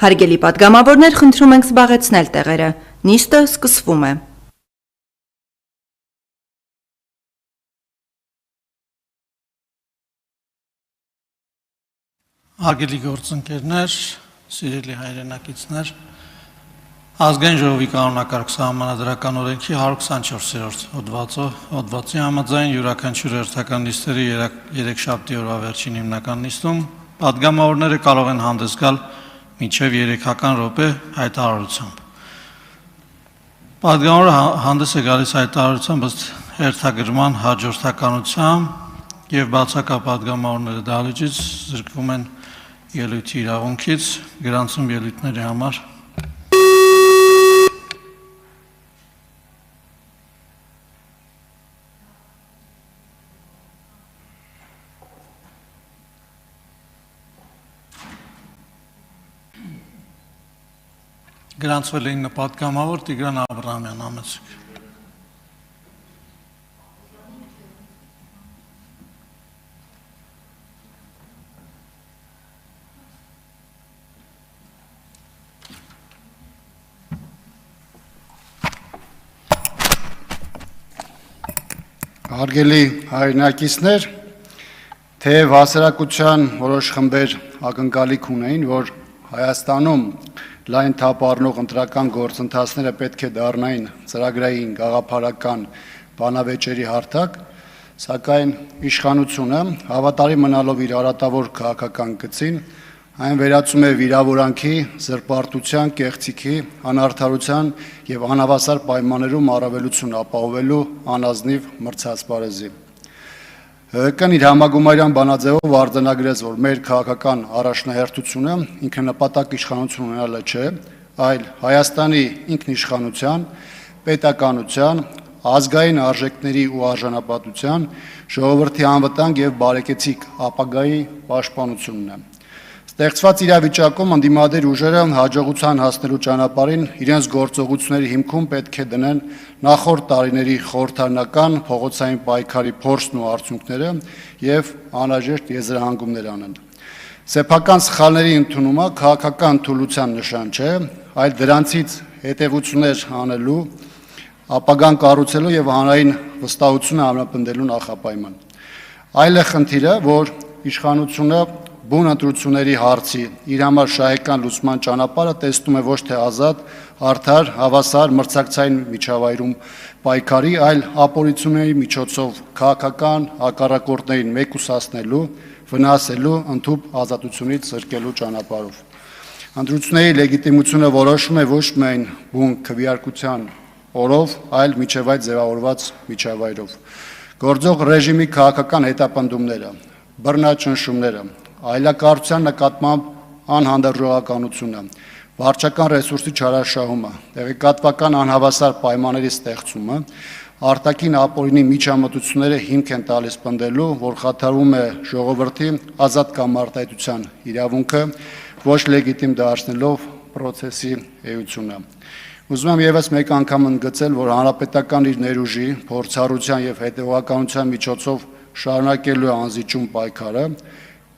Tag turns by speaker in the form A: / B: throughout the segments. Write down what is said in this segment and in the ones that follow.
A: Հարգելի պատգամավորներ, խնդրում ենք զբաղեցնել տեղերը։ Նիստը սկսվում է։
B: Հարգելի գործընկերներ, սիրելի հայրենակիցներ, Ազգային ժողովի կանոնակարգ սահմանադրական օրենքի 124-րդ հոդվածի համաձայն յուրաքանչյուր հերթական նիստերի երեքշաբթի օրվա վերջին հիմնական նիստում պատգամավորները կարող են հանդես գալ մինչև 3 րոպե հայտարարությամբ։ Պատգամավորը հանդես է գալիս հայտարարությամբ ըստ հերթագրման հաջորդականությամբ եւ բացակա պատգամավորները դահլիճից զրկվում են ելույթի իրավունքից, գրանցում ելույթների համար գրանցվել է 9 պատգամավոր Տիգրան Աբրահամյան համեցեք։
C: Հարգելի հայրենակիցներ, թեև հասարակության որոշ խմբեր ակնկալիք ունեին, որ Հայաստանում լայն թափ առնող ընտրական գործընթացները պետք է դառնային ծրագրային, գաղափարական բանավեճերի հարթակ, սակայն իշխանությունը հավատարիմ մնալով իր արատավոր քաղաքական գծին, այն վերածում է վիրավորանքի, զրպարտության, կեղծիքի, անարդարության եւ անհավասար պայմաններում առավելություն ապահովելու անազնիվ մրցած պարեզի։ ՀԿ-ն իր համագումարյան բանաձևով արձանագրեց, որ մեր քաղաքական առաջնահերթությունը ինքնանպատակ իշխանություն ունենալը չէ, այլ Հայաստանի ինքնիշխանության, պետականության, ազգային արժեքների ու արժանապատվության, ժողովրդի անվտանգ եւ բարեկեցիկ ապագայի պաշտպանությունն է։ Ստեղծված իրավիճակում ընդդիմադիր ուժերը հաջողության հասնելու ճանապարհին իրենց գործողությունների հիմքում պետք է դնեն նախորդ տարիների խորհրդարանական փողոցային պայքարի փորձն ու արդյունքները եւ անհրաժեշտ եզրահանգումներ անեն։ Սեփական սխալների ընդունումը քաղաքական թուլության նշան չէ, այլ դրանցից հետևություններ անելու, ապագան կառուցելու եւ հանրային վստահությունը ամրապնդելու նախապայման։ Այլ է խնդիրը, որ իշխանությունը բուն ընտրությունների հարցի իր համար շահեկան լուծման ճանապարհը տեսնում է ոչ թե ազատ, արդար, հավասար մրցակցային միջավայրում պայքարի, այլ ապօրինությունների միջոցով քաղաքական հակառակորդներին մեկուսացնելու, վնասելու, ընդհուպ ազատությունից զրկելու ճանապարհով։ Ընտրությունների լեգիտիմությունը որոշվում է ոչ միայն բուն քվեարկության օրով, այլ միջև այդ ձևավորված միջավայրով։ Գործող ռեժիմի քաղաքական հետապնդումները, բռնաճնշումները, այլակառուցության նկատմամբ անհանդուրժողականությունը, վարչական ռեսուրսի չարաշահումը, տեղեկատվական անհավասար պայմանների ստեղծումը, արտաքին ապօրինի միջամտությունները հիմք են տալիս պնդելու, որ խաթարվում է ժողովրդի ազատ կամ արտահայտության իրավունքը, ոչ լեգիտիմ դարձնելով process-ի էությունը։ Ուզում եմ եւս մեկ անգամ ընդգծել, որ հանրապետական իր ներուժի, փորձառության եւ հետեւականության միջոցով շարունակելու է անզիջում պայքարը,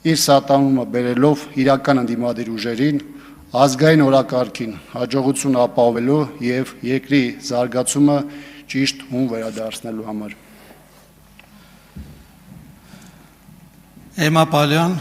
C: իր սատարումը բերելով իրական ընդդիմադիր ուժերին, ազգային օրակարգին հաջողություն ապահովելու եւ երկրի զարգացումը ճիշտ հուն վերադարձնելու համար։
B: Էմա Պալյան